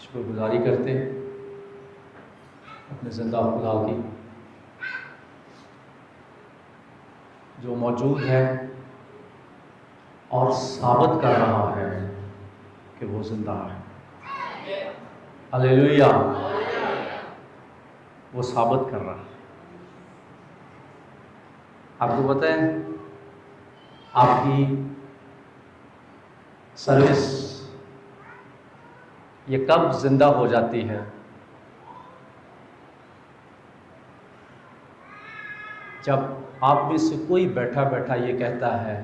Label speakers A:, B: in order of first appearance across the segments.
A: شکر گزاری کرتے ہیں اپنے زندہ خدا کی جو موجود ہے اور ثابت کر رہا ہے کہ وہ زندہ ہے۔ ہلیلویا، وہ ثابت کر رہا ہے۔ آپ کو پتہ ہے آپ کی سروس یہ کب زندہ ہو جاتی ہے؟ جب آپ میں سے کوئی بیٹھا بیٹھا یہ کہتا ہے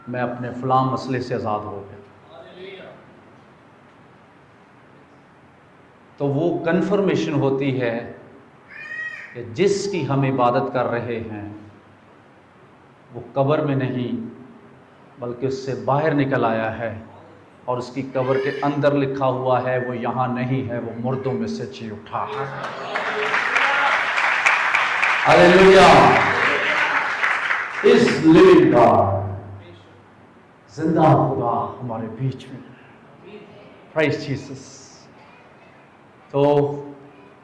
A: میں اپنے فلاں مسئلے سے آزاد ہو گیا، تو وہ کنفرمیشن ہوتی ہے کہ جس کی ہم عبادت کر رہے ہیں وہ قبر میں نہیں بلکہ اس سے باہر نکل آیا ہے، اور اس کی قبر کے اندر لکھا ہوا ہے وہ یہاں نہیں ہے، وہ مردوں میں سے جی اٹھا ہے۔ ہلیلویا، اس لیونگ گاڈ، زندہ خدا ہمارے بیچ میں، پرائز جیسس۔ تو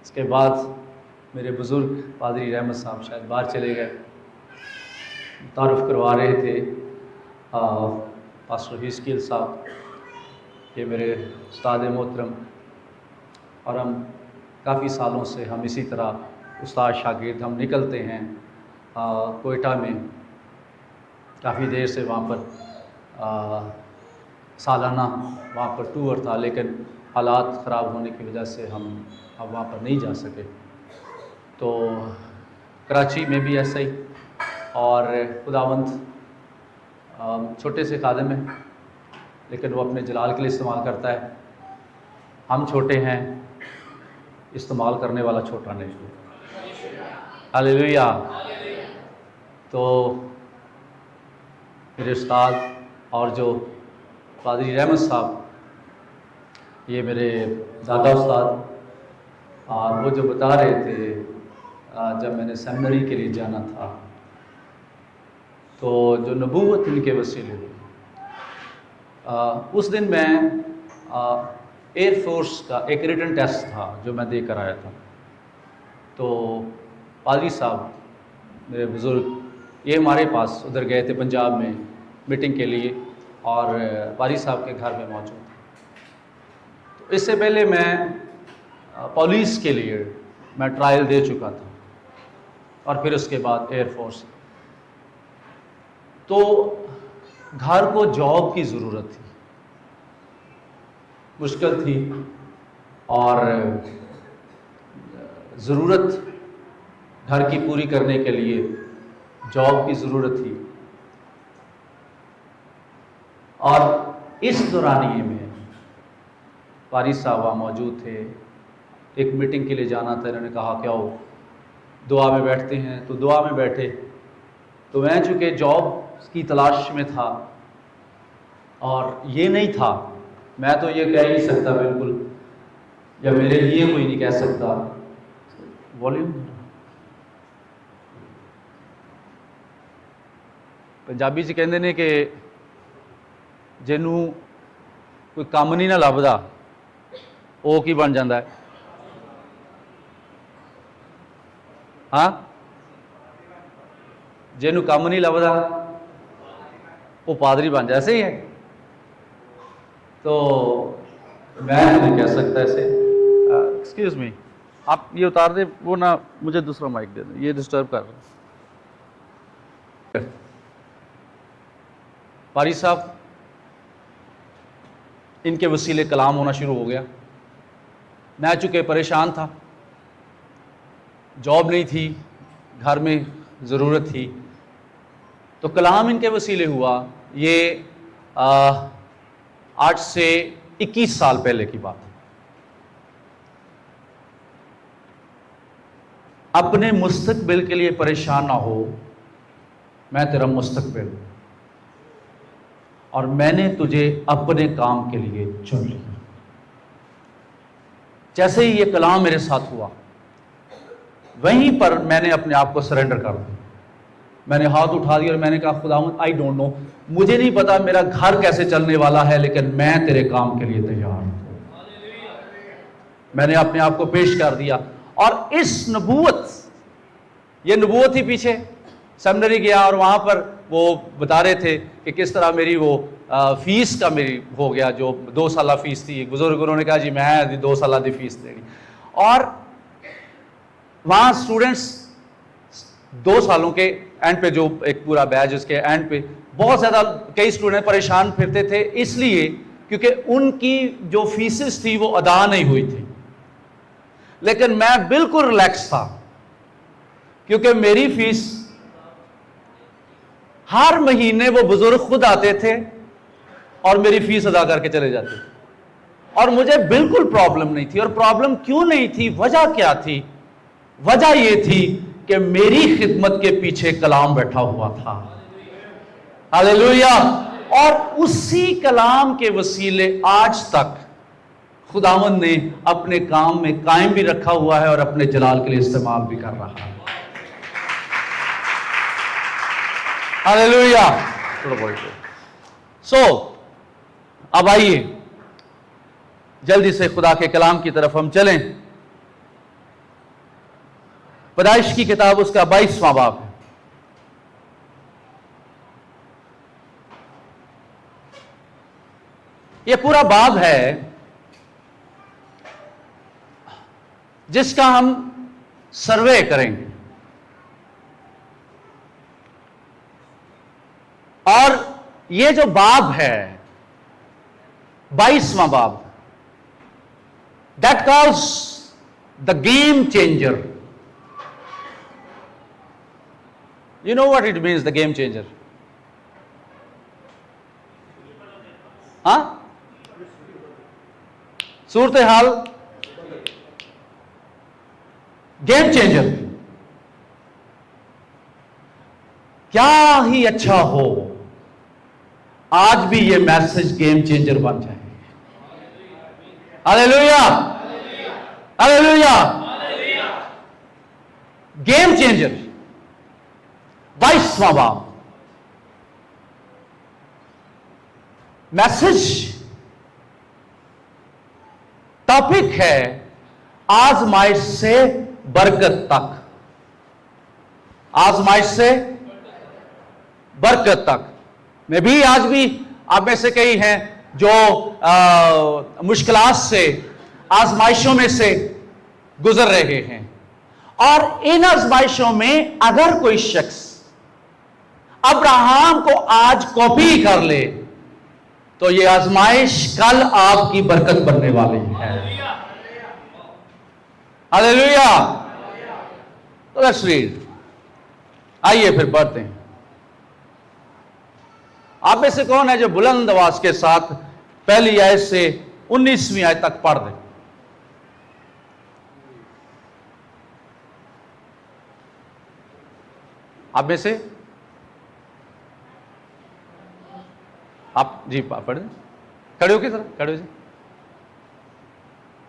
A: اس کے بعد میرے بزرگ پادری رحمت صاحب شاید باہر چلے گئے، تعارف کروا رہے تھے پاسٹر ہیسکیل صاحب، یہ میرے استاد محترم، اور ہم کافی سالوں سے ہم اسی طرح استاد شاگرد ہم نکلتے ہیں کوئٹہ میں، کافی دیر سے وہاں پر سالانہ وہاں پر ٹور تھا، لیکن حالات خراب ہونے کی وجہ سے ہم اب وہاں پر نہیں جا سکے۔ تو کراچی میں بھی ایسا ہی، اور خداوند چھوٹے سے خادم ہیں لیکن وہ اپنے جلال کے لیے استعمال کرتا ہے۔ ہم چھوٹے ہیں، استعمال کرنے والا چھوٹا نہیں۔ ہلیلویا۔ تو میرے استاد اور جو پادری رحمت صاحب، یہ میرے دادا استاد، اور وہ جو بتا رہے تھے جب میں نے سیمنری کے لیے جانا تھا تو جو نبوت ان کے وسیلے ہوئی، اس دن میں ایئر فورس کا ایک ریٹن ٹیسٹ تھا جو میں دے کر آیا تھا۔ تو پادری صاحب میرے بزرگ یہ ہمارے پاس ادھر گئے تھے پنجاب میں میٹنگ کے لیے، اور پادری صاحب کے گھر میں موجود تھے۔ تو اس سے پہلے میں پولیس کے لیے میں ٹرائل دے چکا تھا، اور پھر اس کے بعد ایئر فورس۔ تو گھر کو جاب کی ضرورت تھی، مشکل تھی، اور ضرورت گھر کی پوری کرنے کے لیے جاب کی ضرورت تھی۔ اور اس دورانیے میں پادری صاحب وہاں موجود تھے، ایک میٹنگ کے لیے جانا تھا، انہوں نے کہا کہ آؤ دعا میں بیٹھتے ہیں، تو دعا میں بیٹھے۔ تو میں چونکہ جاب کی تلاش میں تھا، اور یہ نہیں تھا، میں تو یہ کہہ نہیں سکتا بالکل، یا میرے لیے کوئی نہیں کہہ سکتا، والیوم پنجابی چ کہندے نے کہ جنوں کوئی کام نہیں نہ لبدا وہ کی بن جاتا ہے؟ ہاں، جنوں کام نہیں لبدا وہ پادری بن جائے، ایسے ہی ہے۔ تو میں نہیں کہہ سکتا ایسے۔ ایکسکیوز می، آپ یہ اتار دیں، وہ نہ مجھے دوسرا مائک دے دیں، یہ ڈسٹرب کر رہا ہے۔ پادری صاحب ان کے وسیلے کلام ہونا شروع ہو گیا۔ میں چونکہ پریشان تھا، جاب نہیں تھی، گھر میں ضرورت تھی، تو کلام ان کے وسیلے ہوا۔ یہ 8 سے 21 سال پہلے کی بات ہے۔ اپنے مستقبل کے لیے پریشان نہ ہو، میں تیرا مستقبل، اور میں نے تجھے اپنے کام کے لیے چن لیا۔ جیسے ہی یہ کلام میرے ساتھ ہوا، وہیں پر میں نے اپنے آپ کو سرنڈر کر دیا۔ میں نے ہاتھ اٹھا دیا اور میں نے کہا خداوند آئی ڈونٹ نو، مجھے نہیں پتا میرا گھر کیسے چلنے والا ہے، لیکن میں تیرے کام کے لیے تیار ہوں۔ میں نے اپنے آپ کو پیش کر دیا، اور اس نبوت، یہ نبوت ہی پیچھے سیمنری گیا اور وہاں پر وہ بتا رہے تھے کہ کس طرح میری وہ فیس کا میری ہو گیا، جو 2 سالہ فیس تھی، بزرگ انہوں نے کہا جی میں 2 سالہ دی فیس دینی، اور وہاں اسٹوڈنٹس 2 سالوں کے اینڈ پہ، جو ایک پورا بیچ اس کے اینڈ پہ بہت زیادہ کئی اسٹوڈنٹ پریشان پھرتے تھے، اس لیے کیونکہ ان کی جو فیسز تھی وہ ادا نہیں ہوئی تھی، لیکن میں بالکل ریلیکس تھا کیونکہ میری فیس ہر مہینے وہ بزرگ خود آتے تھے اور میری فیس ادا کر کے چلے جاتے تھے، اور مجھے بالکل پرابلم نہیں تھی۔ اور پرابلم کیوں نہیں تھی، وجہ کیا تھی؟ وجہ یہ تھی کہ میری خدمت کے پیچھے کلام بیٹھا ہوا تھا، ہاللیلویہ، اور اسی کلام کے وسیلے آج تک خداوند نے اپنے کام میں قائم بھی رکھا ہوا ہے اور اپنے جلال کے لیے استعمال بھی کر رہا ہے، ہاللیلویہ۔ سو اب آئیے جلدی سے خدا کے کلام کی طرف ہم چلیں۔ پیدائش کی کتاب اس کا 22واں باب ہے۔ یہ پورا باب ہے جس کا ہم سروے کریں گے، اور یہ جو باب ہے 22واں باب، that calls the game changer. You know what it means, the game changer? ہاں، صورتحال گیم چینجر، کیا ہی اچھا ہو آج بھی یہ میسج گیم چینجر بن جائے۔ ہاللیلویہ، ہاللیلویہ، گیم چینجر 22واں باب، میسج ٹاپک ہے آزمائش سے برکت تک، آزمائش سے برکت تک۔ میں بھی آج بھی آپ میں سے کئی ہیں جو مشکلات سے، آزمائشوں میں سے گزر رہے ہیں، اور ان آزمائشوں میں اگر کوئی شخص ابراہیم کو آج کاپی کر لے تو یہ آزمائش کل آپ کی برکت بننے والی ہے۔ ہاللیلویہ۔ لیٹس ریڈ، آئیے پھر پڑھتے ہیں۔ آپ میں سے کون ہے جو بلند آواز کے ساتھ پہلی آیت سے 19ویں آیت تک پڑھ دیں؟ آپ میں سے آپ جی پڑھ دیں، کھڑے ہو کے ذرا کھڑے ہو جی۔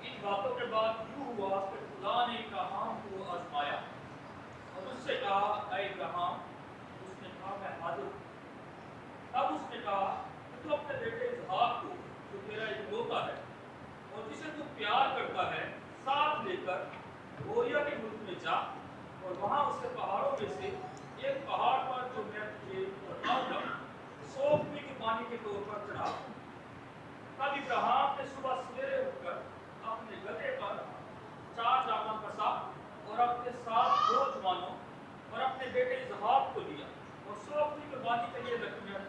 B: ان باتوں کے بعد یوں ہوا کہ خدا نے ابراہیم کو آزمایا اور اس سے کہا اے ابراہیم، اس نے کہا میں حاضر ہوں۔ تب اس نے کہا کہ تو اپنے بیٹے اسحاق کو جو تیرا اکلوتا ہے اور جسے تو پیار کرتا ہے ساتھ لے کر موریا کے ملک میں جا، اور وہاں اسے پہاڑوں میں سے ایک پہاڑ پر جو میں تجھے بتاؤں گا سونپنے کی پانی کے طور پر چڑھا۔ تب ابراہیم نے صبح سویرے اٹھ کر اپنے گدھے پر 4 جامہ کسا اور اپنے ساتھ 2 جوانوں اور اپنے بیٹے اسحاق کو لیا اور سونپنے کی قربانی کے لیے لکڑیاں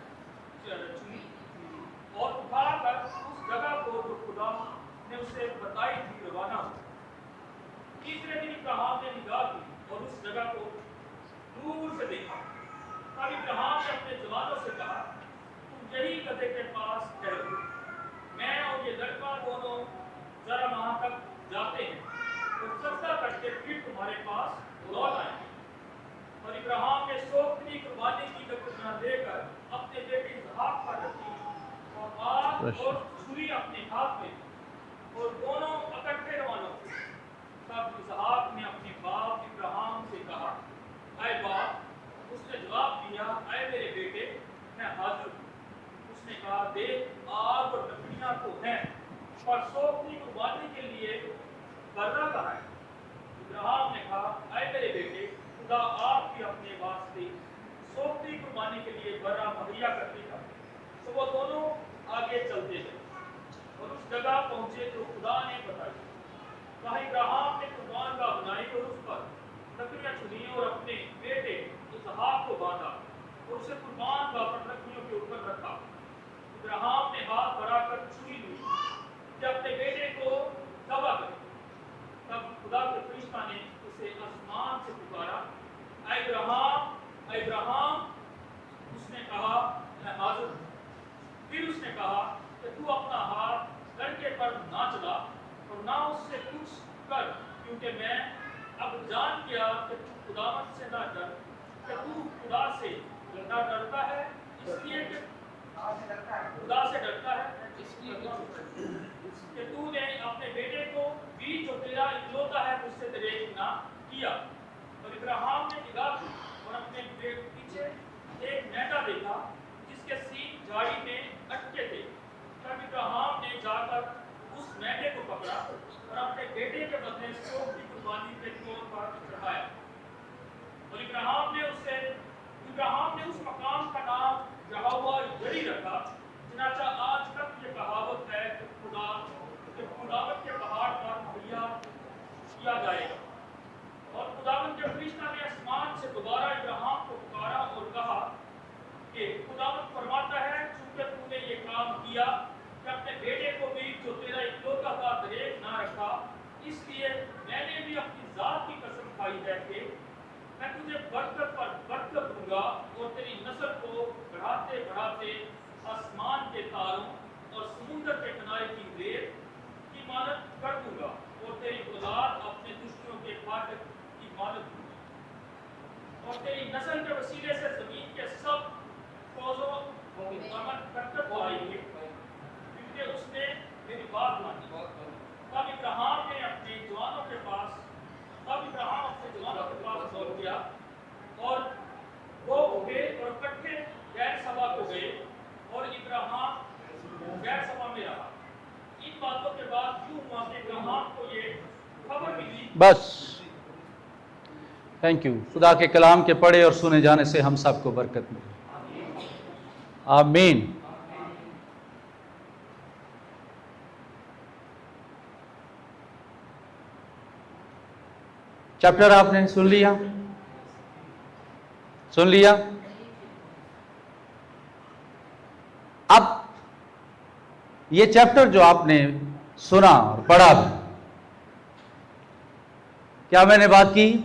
B: چنی اور اٹھا کر اس جگہ کو جو خدا نے اسے بتائی تھی روانہ ہوا۔ تیسرے دن ابراہیم نے نگاہ کی اور اس جگہ کو دور سے دیکھا۔ تب ابراہیم نے اپنے جوانوں سے کہا تم یہی گدھے کے پاس ٹھہرو، میں اور یہ لڑکا دونوں ذرا وہاں تک جاتے ہیں اور سجدہ کر کے پھر تمہارے پاس لوٹ آئیں گے۔ اور ابراہیم نے سونپنی قربانی کی لکڑیاں لے کر اپنے بیٹے اسحاق پر رکھی اور آگ اور چھری اپنے ہاتھ میں اور دونوں اکٹھے روانہ ہوئے۔ تب اسحاق نے اپنے باپ ابراہیم سے کہا اے باپ، اس نے جواب دیا اے میرے بیٹے میں حاضر ہوں۔ اس نے کہا دیکھ آگ اور لکڑیاں تو ہیں پر سوکھتی قربانی کے لیے برا کہاں ہے؟ ابراہیم نے کہا اے میرے بیٹے خدا آپ کی اپنے واسطے سوکھتی قربانی کے لیے برا مہیا کر دے گا۔ تو وہ دونوں آگے چلتے گئے اور اس جگہ پہنچے جو خدا نے بتائی۔ وہاں ابراہیم نے قربان گاہ بنائی اور اس پر لکڑیاں چنی اور اپنے بیٹے اسحاق کو باندھا اور اسے قربان گاہ پر لکڑیوں کے اوپر رکھا۔ ابراہیم نے ہاتھ بڑھا کر چھری لی کہ اپنے بیٹے کو ذبح کرے۔ تب خدا کے فرشتہ نے اسے آسمان سے پکارا اے ابراہیم اے ابراہیم۔ اس نے کہا میں حاضر ہوں۔ پھر اس نے کہا کہ تو اپنا ہاتھ لڑکے پر نہ چلا اور نہ اس سے کچھ کر، کیونکہ میں اب جان گیا کہ تو خداوند سے نہ ڈر، کہ تو خدا سے نہ ڈرتا ہے اس لیے کہ خدا سے ڈرتا ہے اس لیے کہ تو نے اپنے بیٹے کو بھی جو تیرا اکلوتا ہے مجھ سے دریغ نہ کیا۔ اور ابراہیم نے نگاہ کی اور اپنے پیچھے ایک میٹا دیکھا جس کے سینگ جھاڑی میں اٹکے تھے۔ تب ابراہیم نے جا کر اس میٹے کو پکڑا اور اپنے بیٹے کے بدلے سوگ کی قربانی کے طور پر چڑھایا۔ اور ابراہیم نے اس مقام کا نام یہوہ یری رکھا، چنانچہ آج تک یہ کہاوت ہے کہ خداوند کے پہاڑ پر مہیا کیا جائے گا۔ اور خداوند کے فرشتہ نے آسمان سے دوبارہ ابراہیم کو پکارا اور کہا کہ خداوند فرماتا ہے چونکہ تو نے یہ کام کیا کہ اپنے بیٹے کو بھی جو تیرا اکلوتا تھا دریغ نہ رکھا، اس لیے میں نے بھی اپنی ذات کی قسم کھائی ہے کہ میں تجھے برکت پر برکت دوں گا اور تیری نسل کو بڑھاتے بڑھاتے آسمان کے تاروں اور سمندر کے کنارے کی ریت کی مانند کر دوں گا اور تیری اولاد اپنے دشمنوں کے فاتح کی مانند دوں گا اور تیری نسل کے وسیلے سے زمین کے سب فوزوں کو برکت پائیں گے کیونکہ اس نے میری بات مانی۔ تب ابراہیم نے اپنے جوانوں کے پاس دوڑ گیا اور وہ اٹھے اور اکٹھے غیر سبا کو گئے اور ابراہیم غیر سبا میں رہا۔ ان باتوں کے بعد یوں ہوا کہ ابراہیم کو یہ خبر ملی۔
A: بس تھینک یو۔ خدا کے کلام کے پڑھے اور سنے جانے سے ہم سب کو برکت ملے، آمین۔ چیپٹر آپ نے سن لیا۔ اب یہ چیپٹر جو آپ نے سنا اور پڑھا، کیا میں نے بات کی؟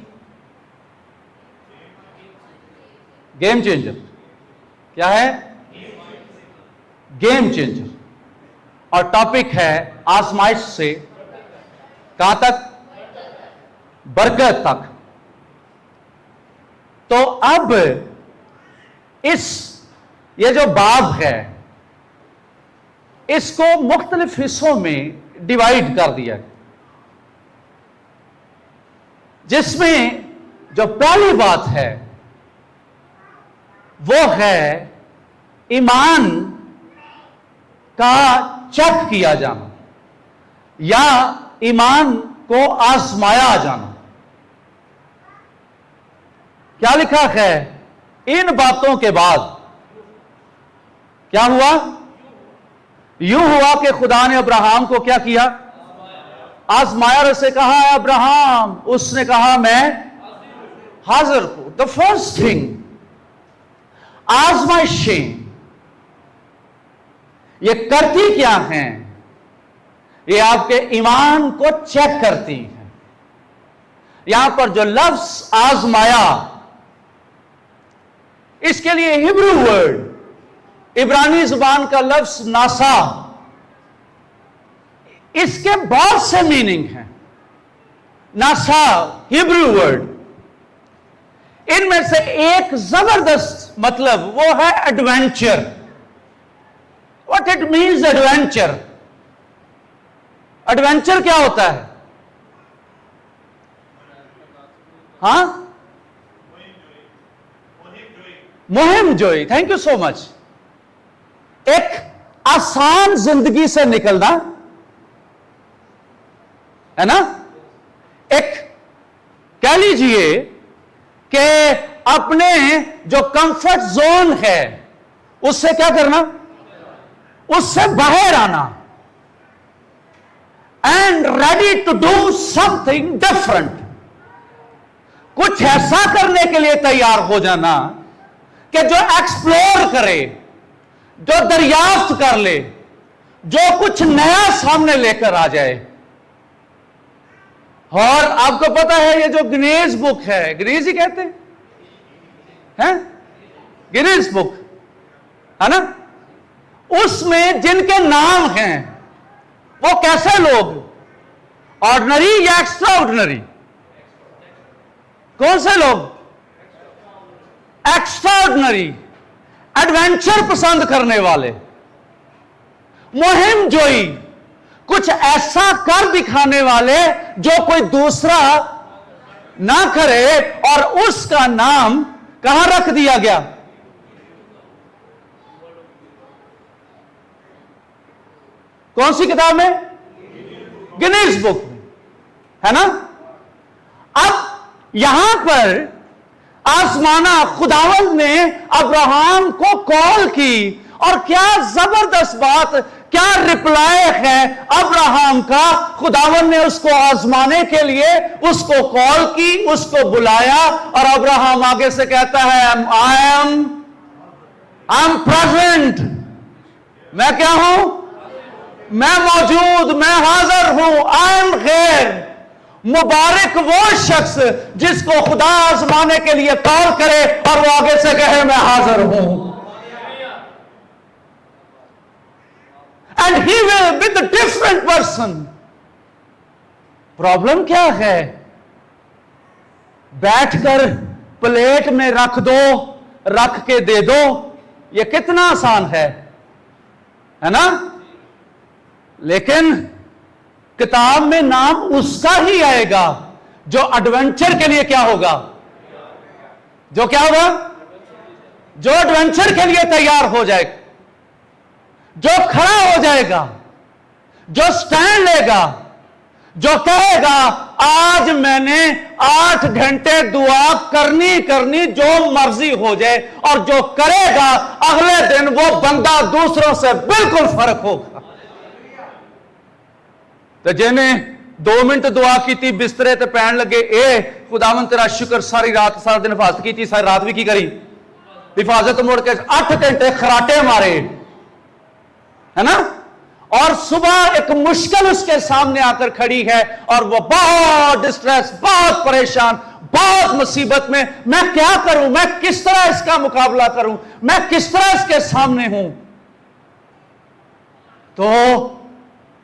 A: Game changer. کیا ہے؟ Game changer. اور ٹاپک ہے آزمائش سے کہاں تک؟ برکت تک۔ تو اب یہ جو باب ہے اس کو مختلف حصوں میں ڈیوائیڈ کر دیا، جس میں جو پہلی بات ہے وہ ہے ایمان کا چیک کیا جانا یا ایمان کو آزمایا جانا۔ کیا لکھا ہے؟ ان باتوں کے بعد کیا ہوا؟ یوں ہوا کہ خدا نے ابراہیم کو کیا کیا؟ آزمایا۔ اور اسے کہا ہے ابراہیم، اس نے کہا میں حاضر ہوں۔ the first thing، آزمائشیں یہ کرتی کیا ہیں؟ یہ آپ کے ایمان کو چیک کرتی ہیں۔ یہاں پر جو لفظ آزمایا، اس کے لیے ہیبرو ورڈ، عبرانی زبان کا لفظ ناسا، اس کے بہت سے میننگ ہیں۔ ناسا ہیبرو ورڈ، ان میں سے ایک زبردست مطلب وہ ہے adventure. What it means adventure? Adventure کیا ہوتا ہے؟ مہم جوئی، تھینک یو سو مچ. ایک آسان زندگی سے نکلنا ہے نا، ایک کہہ لیجئے کہ اپنے جو کمفرٹ زون ہے اس سے کیا کرنا، اس سے باہر آنا. And ready to do something different. کچھ ایسا کرنے کے لیے تیار ہو جانا کہ جو ایکسپلور کرے، جو دریافت کر لے، جو کچھ نیا سامنے لے کر آ جائے. اور آپ کو پتا ہے یہ جو گنیز بک ہے، گنیز ہی کہتے ہیں، گنیز بک ہے نا، اس میں جن کے نام ہیں وہ کیسے لوگ، آرڈنری یا ایکسٹرا آرڈنری؟ کون سے لوگ؟ ایکسٹرا آرڈنری، ایڈونچر پسند کرنے والے، مہم جوئی، کچھ ایسا کر دکھانے والے جو کوئی دوسرا نہ کرے. اور اس کا نام کہاں رکھ دیا گیا؟ کون سی کتاب میں؟ گنیز بک میں، ہے نا. اب یہاں پر آزمانا، خداوند نے ابراہم کو کال کی، اور کیا زبردست بات، کیا رپلائی ہے ابراہم کا. خداوند نے اس کو آزمانے کے لیے اس کو کال کی، اس کو بلایا، اور ابراہم آگے سے کہتا ہے I am present. میں کیا ہوں؟ میں موجود، میں حاضر ہوں. I am here. مبارک وہ شخص جس کو خدا آزمانے کے لیے کال کرے اور وہ آگے سے کہے میں حاضر ہوں. And he will be the different person. Problem کیا ہے؟ بیٹھ کر پلیٹ میں رکھ دو، رکھ کے دے دو، یہ کتنا آسان ہے نا. لیکن کتاب میں نام اس کا ہی آئے گا جو ایڈونچر کے لیے کیا ہوگا، جو کیا ہوگا، جو ایڈونچر کے لیے تیار ہو جائے گا، جو کھڑا ہو جائے گا، جو سٹینڈ لے گا، جو کہے گا آج میں نے 8 گھنٹے دعا کرنی جو مرضی ہو جائے، اور جو کرے گا اگلے دن وہ بندہ دوسروں سے بالکل فرق ہوگا. تو جنہیں 2 منٹ دعا کی تھی بسترے تے پین لگے، اے خداوند تیرا شکر، ساری رات سارا دن حفاظت کی تھی، ساری رات بھی کی کری حفاظت، مڑ کے 8 گھنٹے خراٹے مارے، ہے نا. اور صبح ایک مشکل اس کے سامنے آ کر کھڑی ہے، اور وہ بہت ڈسٹریس، بہت پریشان، بہت مصیبت میں کیا کروں، میں کس طرح اس کا مقابلہ کروں، میں کس طرح اس کے سامنے ہوں. تو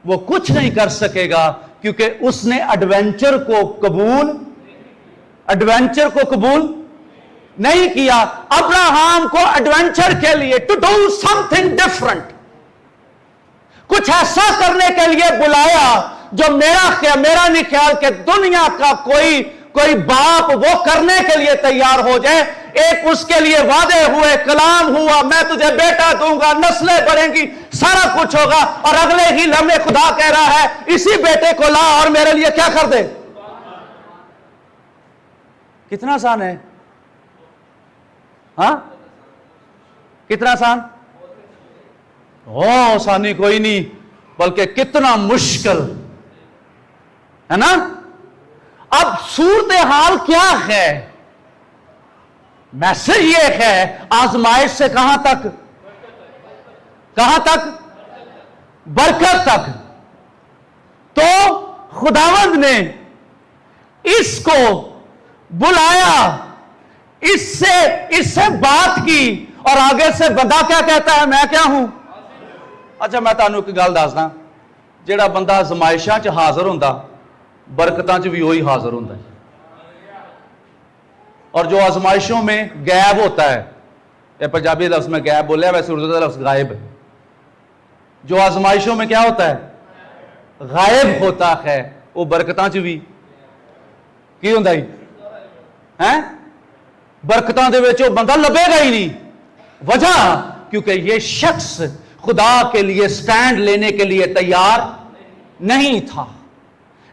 A: وہ کچھ نہیں کر سکے گا، کیونکہ اس نے ایڈونچر کو قبول نہیں کیا. ابراہم کو ایڈونچر کے لیے to do something different, کچھ ایسا کرنے کے لیے بلایا جو میرا نہیں خیال کہ دنیا کا کوئی باپ وہ کرنے کے لیے تیار ہو جائے. ایک اس کے لیے وعدے ہوئے، کلام ہوا، میں تجھے بیٹا دوں گا، نسلیں بڑھیں گی، سارا کچھ ہوگا، اور اگلے ہی لمحے خدا کہہ رہا ہے اسی بیٹے کو لا اور میرے لیے کیا کر دے. کتنا آسان ہے، ہاں کتنا آسان. آسانی کوئی نہیں، بلکہ کتنا مشکل ہے نا. اب صورتحال کیا ہے؟ میسج یہ ہے آزمائش سے کہاں تک، برکت تک. تو خداوند نے اس کو بلایا، اس سے بات کی، اور آگے سے بندہ کیا کہتا ہے، میں کیا ہوں. اچھا میں تانوں ایک گل دسدا، جیڑا بندہ آزمائشاں چ حاضر ہوندا برکتاں چ بھی وہی حاضر ہوندا ہے. اور جو آزمائشوں میں غائب ہوتا ہے، یہ پنجابی لفظ میں غائب بولیا، ویسے اردو کا لفظ غائب ہے. جو آزمائشوں میں کیا ہوتا ہے، غائب ہوتا ہے، وہ برکتاں چ بھی کی ہوندا ہے. برکتاں دے وچ وہ بندہ لبے گا ہی نہیں. وجہ کیونکہ یہ شخص خدا کے لیے سٹینڈ لینے کے لیے تیار نہیں تھا.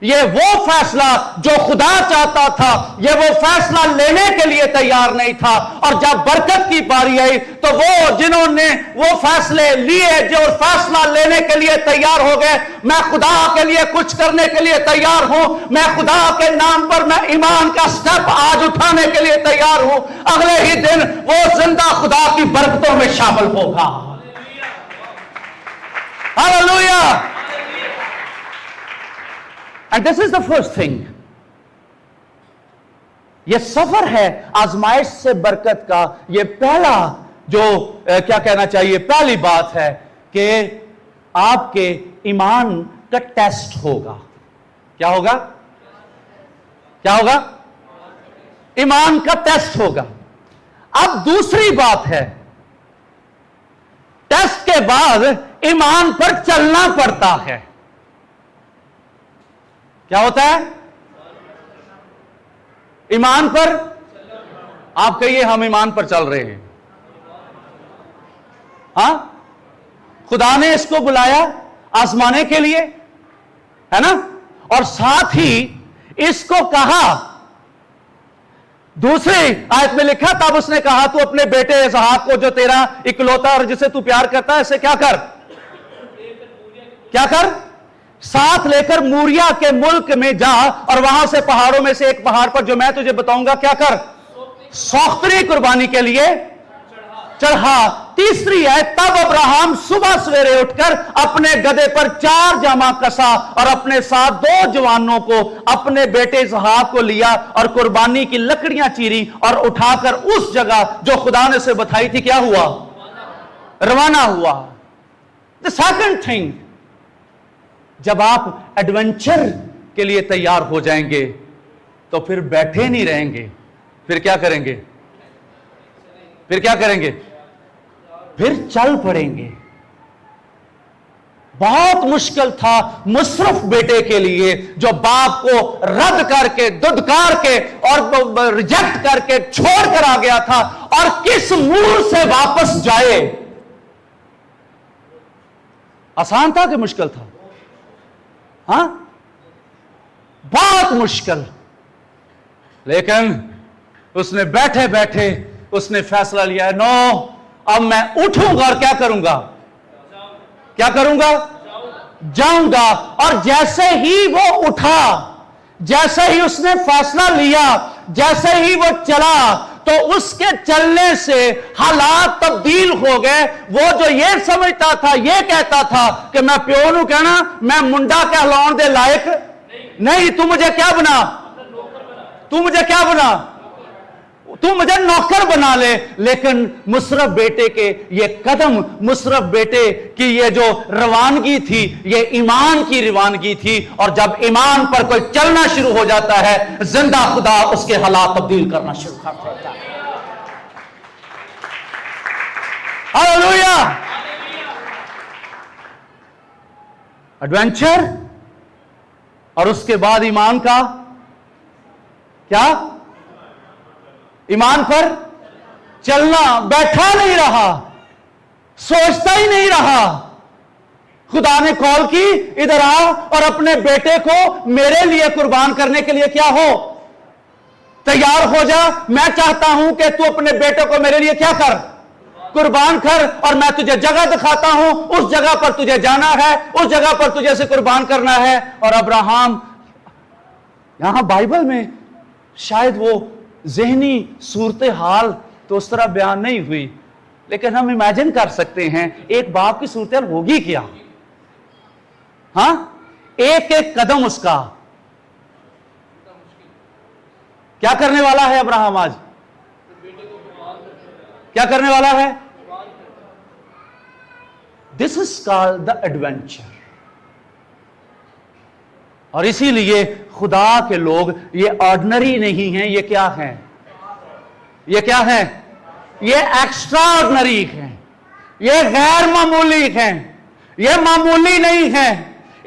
A: یہ وہ فیصلہ جو خدا چاہتا تھا یہ وہ فیصلہ لینے کے لیے تیار نہیں تھا. اور جب برکت کی باری آئی تو وہ جنہوں نے وہ فیصلے لیے جو فیصلہ لینے کے لیے تیار ہو گئے, میں خدا کے لیے کچھ کرنے کے لیے تیار ہوں, میں خدا کے نام پر میں ایمان کا سٹیپ آج اٹھانے کے لیے تیار ہوں, اگلے ہی دن وہ زندہ خدا کی برکتوں میں شامل ہوگا. Hallelujah. And this is the first thing. یہ سفر ہے آزمائش سے برکت کا. یہ پہلا جو کیا کہنا چاہیے, پہلی بات ہے کہ آپ کے ایمان کا ٹیسٹ ہوگا. کیا ہوگا؟ کیا ہوگا؟ ایمان کا ٹیسٹ ہوگا. اب دوسری بات ہے, ٹیسٹ کے بعد ایمان پر چلنا پڑتا ہے. کیا ہوتا ہے؟ ایمان پر. آپ کہیے ہم ایمان پر چل رہے ہیں. ہاں, خدا نے اس کو بلایا آزمانے کے لیے, ہے نا, اور ساتھ ہی اس کو کہا, دوسری آیت میں لکھا تب اس نے کہا تو اپنے بیٹے اسحاق کو جو تیرا اکلوتا اور جسے تو پیار کرتا ہے اسے کیا کر, کیا کر, ساتھ لے کر موریا کے ملک میں جا اور وہاں سے پہاڑوں میں سے ایک پہاڑ پر جو میں تجھے بتاؤں گا کیا کر, سوختری قربانی کے لیے چڑھا. تیسری ہے تب ابراہم صبح سویرے اٹھ کر اپنے گدھے پر 4 جامہ کسا اور اپنے ساتھ 2 جوانوں کو اپنے بیٹے اسحاق کو لیا اور قربانی کی لکڑیاں چیری اور اٹھا کر اس جگہ جو خدا نے اسے بتائی تھی کیا ہوا, روانہ ہوا. The second thing, جب آپ ایڈونچر کے لیے تیار ہو جائیں گے تو پھر بیٹھے نہیں رہیں گے, پھر کیا کریں گے, پھر کیا کریں گے, پھر چل پڑیں گے. بہت مشکل تھا مصرف بیٹے کے لیے جو باپ کو رد کر کے دھتکار کے اور ریجیکٹ کر کے چھوڑ کر آ گیا تھا, اور کس منہ سے واپس جائے. آسان تھا کہ مشکل تھا؟ ہاں, بہت مشکل. لیکن اس نے بیٹھے بیٹھے اس نے فیصلہ لیا, نو اب میں اٹھوں گا اور کیا کروں گا, کیا کروں گا, جاؤں گا. اور جیسے ہی وہ اٹھا, جیسے ہی اس نے فیصلہ لیا, جیسے ہی وہ چلا تو اس کے چلنے سے حالات تبدیل ہو گئے. وہ جو یہ سمجھتا تھا, یہ کہتا تھا کہ میں پیو نو کہنا میں منڈا کہلاؤن دے لائق نہیں, تو مجھے کیا بنا, تو مجھے کیا بنا, تو مجھے نوکر بنا لے. لیکن مصرف بیٹے کے یہ قدم, مصرف بیٹے کی یہ جو روانگی تھی یہ ایمان کی روانگی تھی, اور جب ایمان پر کوئی چلنا شروع ہو جاتا ہے زندہ خدا اس کے حالات تبدیل کرنا شروع کر دیتا ہے. ہاللویا. ایڈونچر اور اس کے بعد ایمان کا کیا, ایمان پر چلنا. بیٹھا نہیں رہا, سوچتا ہی نہیں رہا. خدا نے کال کی, ادھر آ اور اپنے بیٹے کو میرے لیے قربان کرنے کے لیے کیا ہو, تیار ہو جا. میں چاہتا ہوں کہ تو اپنے بیٹے کو میرے لیے کیا کر, قربان کر, اور میں تجھے جگہ دکھاتا ہوں, اس جگہ پر تجھے جانا ہے, اس جگہ پر تجھے اسے قربان کرنا ہے. اور ابراہم, یہاں بائبل میں شاید وہ ذہنی صورتحال تو اس طرح بیان نہیں ہوئی, لیکن ہم امیجن کر سکتے ہیں ایک باپ کی صورتحال ہوگی کیا. ہاں, ایک ایک قدم اس کا کیا کرنے والا ہے ابراہم, آج کیا کرنے والا ہے. دس از کالڈ دا ایڈونچر. اور اسی لیے خدا کے لوگ یہ آرڈنری نہیں ہیں, یہ کیا ہیں, یہ کیا ہیں, یہ ایکسٹرا آرڈنری ہیں, یہ غیر معمولی ہیں, یہ معمولی نہیں ہیں.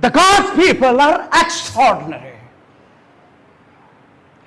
A: The God's people are extraordinary.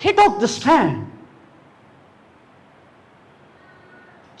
A: He took the stand,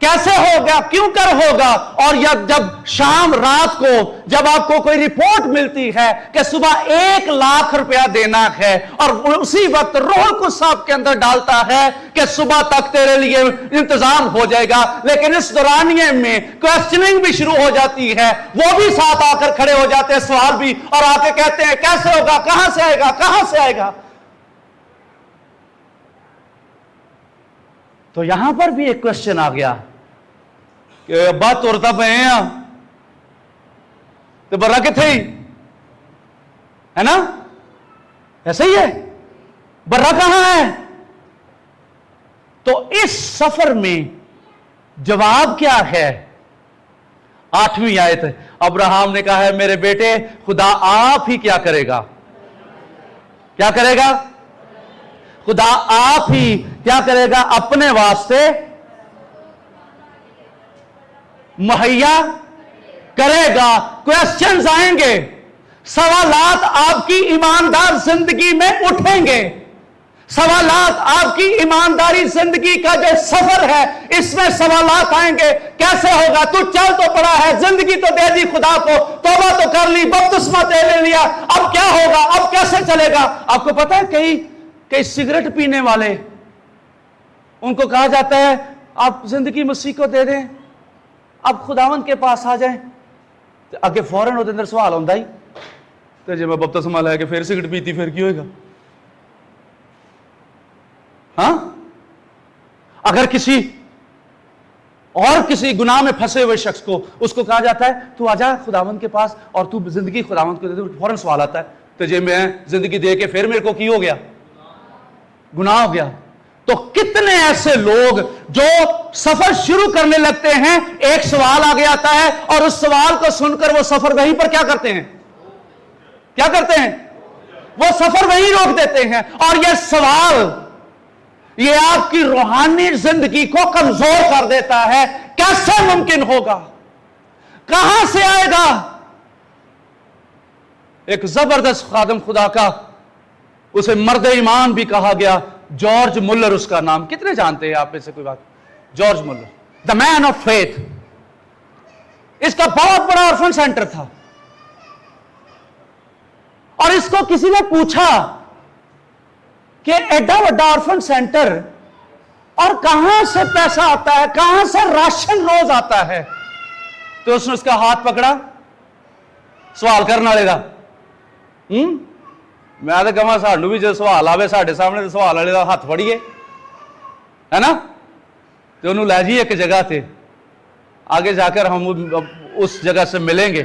C: کیسے ہوگا, کیوں کر ہوگا. اور جب شام رات کو جب آپ کو کوئی رپورٹ ملتی ہے کہ صبح 1,00,000 روپیہ دینا ہے, اور اسی وقت روح القدس آپ کے اندر ڈالتا ہے کہ صبح تک تیرے لیے انتظام ہو جائے گا, لیکن اس دورانیے میں کوسچننگ بھی شروع ہو جاتی ہے, وہ بھی ساتھ آ کر کھڑے ہو جاتے ہیں, سوال بھی, اور آ کے کہتے ہیں کیسے ہوگا, کہاں سے آئے گا, کہاں سے آئے گا. تو یہاں پر بھی ایک کوسچن آ گیا کہ ابا ترتا پے ہیں تو برا کتنے ہی ہے نا, ایسا ہی ہے, برا کہاں ہے. تو اس سفر میں جواب کیا ہے؟ 8ویں آیت, ابراہیم نے کہا ہے میرے بیٹے خدا آپ ہی کیا کرے گا, کیا کرے گا, خدا آپ ہی کیا کرے گا, اپنے واسطے مہیا کرے گا. کوسچنز آئیں گے, سوالات آپ کی ایماندار زندگی میں اٹھیں گے, سوالات آپ کی ایمانداری زندگی کا جو سفر ہے اس میں سوالات آئیں گے. کیسے ہوگا, تو چل تو پڑا ہے, زندگی تو دے دی خدا کو, توبہ تو کر لی, بپتسمہ لے لیا, اب کیا ہوگا, اب کیسے چلے گا. آپ کو پتا ہے کئی سگریٹ پینے والے, ان کو کہا جاتا ہے آپ زندگی مسیح کو دے دیں, اب خداوند کے پاس آ جائیں, تو اگے فوراً اندر سوال ہوتا ہی تو جی میں بپتسمہ لے کے پھر سگریٹ پیتی پھر کی ہوئے گا. ہاں, اگر کسی گناہ میں پھنسے ہوئے شخص کو اس کو کہا جاتا ہے تو آجا خداوند کے پاس اور تو زندگی خداوند کو دے دے, فوراً سوال آتا ہے تو جی میں زندگی دے کے پھر میرے کو کی ہو گیا, گناہ ہو گیا. تو کتنے ایسے لوگ جو سفر شروع کرنے لگتے ہیں, ایک سوال آگے آتا ہے اور اس سوال کو سن کر وہ سفر وہیں پر کیا کرتے ہیں, کیا کرتے ہیں, وہ سفر وہیں روک دیتے ہیں. اور یہ سوال یہ آپ کی روحانی زندگی کو کمزور کر دیتا ہے. کیسے ممکن ہوگا, کہاں سے آئے گا. ایک زبردست خادم خدا کا, اسے مرد ایمان بھی کہا گیا, جارج ملر اس کا نام, کتنے جانتے ہیں آپ میں سے کوئی بات, George Miller, the man of faith. اس کا بہت بڑا آرفن سینٹر تھا, اور اس کو کسی نے پوچھا کہ ایڈا بڑا آرفن سینٹر اور کہاں سے پیسہ آتا ہے, کہاں سے راشن روز آتا ہے. تو اس نے اس کا ہاتھ پکڑا, سوال کرنے والے کا, میں تو کہاں سانو بھی جو سوال آئے سارے سامنے سوال والے کا ہاتھ پھڑیے ہے نا, تو انہوں لے جی ایک جگہ تے, آگے جا کر ہم اس جگہ سے ملیں گے.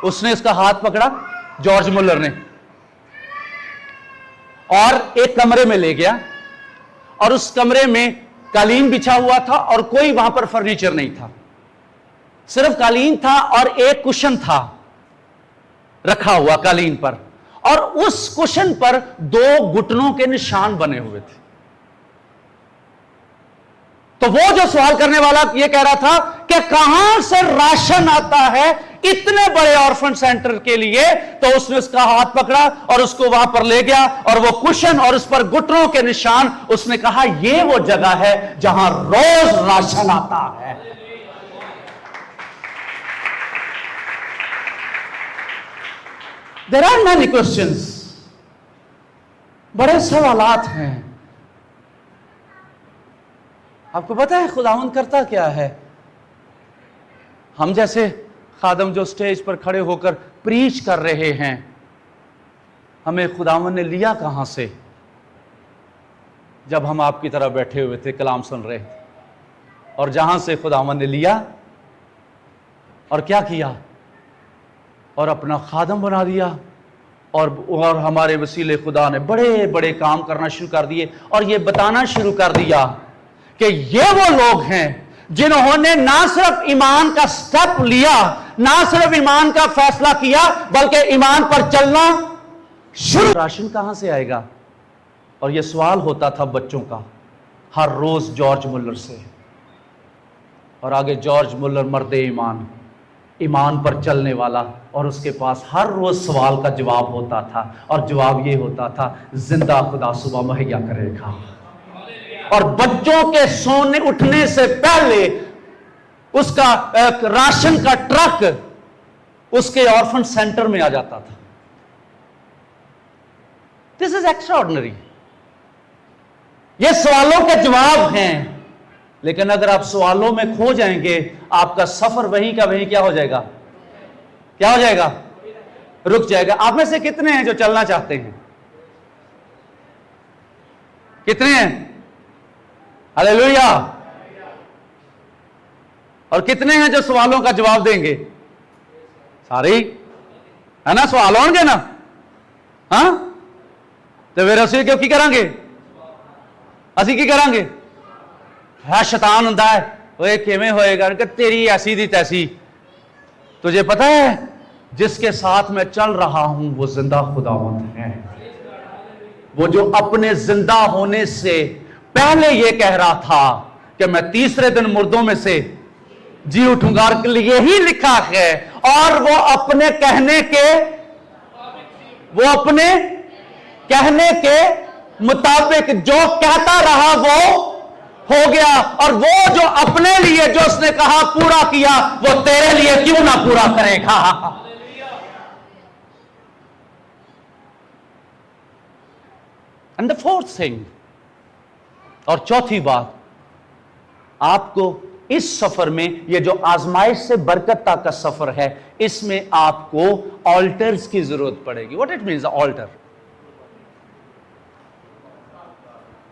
C: اس نے اس کا ہاتھ پکڑا, جارج ملر نے, اور ایک کمرے میں لے گیا, اور اس کمرے میں قالین بچھا ہوا تھا اور کوئی وہاں پر فرنیچر نہیں تھا, صرف قالین تھا اور ایک کشن تھا رکھا ہوا قالین پر, اور اس کشن پر 2 گھٹنوں کے نشان بنے ہوئے تھے. تو وہ جو سوال کرنے والا یہ کہہ رہا تھا کہ کہاں سے راشن آتا ہے اتنے بڑے آرفن سینٹر کے لیے, تو اس نے اس کا ہاتھ پکڑا اور اس کو وہاں پر لے گیا, اور وہ کشن اور اس پر گھٹنوں کے نشان, اس نے کہا یہ وہ جگہ ہے جہاں روز راشن آتا ہے. There are many questions. بڑے سوالات ہیں. آپ کو پتا ہے خداوند کرتا کیا ہے؟ ہم جیسے خادم جو سٹیج پر کھڑے ہو کر پریچ کر رہے ہیں, ہمیں خداوند نے لیا کہاں سے؟ جب ہم آپ کی طرح بیٹھے ہوئے تھے کلام سن رہے تھے, اور جہاں سے خداوند نے لیا اور کیا کیا, اور اپنا خادم بنا دیا, اور ہمارے وسیلے خدا نے بڑے بڑے کام کرنا شروع کر دیے, اور یہ بتانا شروع کر دیا کہ یہ وہ لوگ ہیں جنہوں نے نہ صرف ایمان کا سٹیپ لیا, نہ صرف ایمان کا فیصلہ کیا, بلکہ ایمان پر چلنا شروع. راشن کہاں سے آئے گا؟ اور یہ سوال ہوتا تھا بچوں کا ہر روز جارج ملر سے. اور آگے جارج ملر مرد ایمان پر چلنے والا, اور اس کے پاس ہر روز سوال کا جواب ہوتا تھا, اور جواب یہ ہوتا تھا زندہ خدا صبح مہیا کرے گا. اور بچوں کے سونے اٹھنے سے پہلے اس کا راشن کا ٹرک اس کے آرفن سینٹر میں آ جاتا تھا. دس از ایکسٹراڈنری. یہ سوالوں کے جواب ہیں، لیکن اگر آپ سوالوں میں کھو جائیں گے آپ کا سفر وہیں کا وہیں کیا ہو جائے گا؟ کیا ہو جائے گا؟ رک جائے گا. آپ میں سے کتنے ہیں جو چلنا چاہتے ہیں؟ کتنے ہیں؟ ہلیلویا. اور کتنے ہیں جو سوالوں کا جواب دیں گے؟ سارے ہے نا؟ سوال ہون گے نا؟ ہاں تو پھر اسی کی کریں گے؟ اسی کی کریں گے؟ ہے شیطان ہوندا ہے وہ کیویں ہوئے گا کہ تیری ایسی دی تیسی. تجھے پتہ ہے جس کے ساتھ میں چل رہا ہوں وہ زندہ خداوند ہے، وہ جو اپنے زندہ ہونے سے پہلے یہ کہہ رہا تھا کہ میں تیسرے دن مردوں میں سے جی اٹھوں گا، اور یہی لکھا ہے. اور وہ اپنے کہنے کے مطابق جو کہتا رہا وہ ہو گیا، اور وہ جو اپنے لیے جو اس نے کہا پورا کیا وہ تیرے لیے کیوں نہ پورا کرے گا. اینڈ the fourth thing، اور چوتھی بات، آپ کو اس سفر میں یہ جو آزمائش سے برکت تک کا سفر ہے اس میں آپ کو آلٹرز کی ضرورت پڑے گی. What it means altar?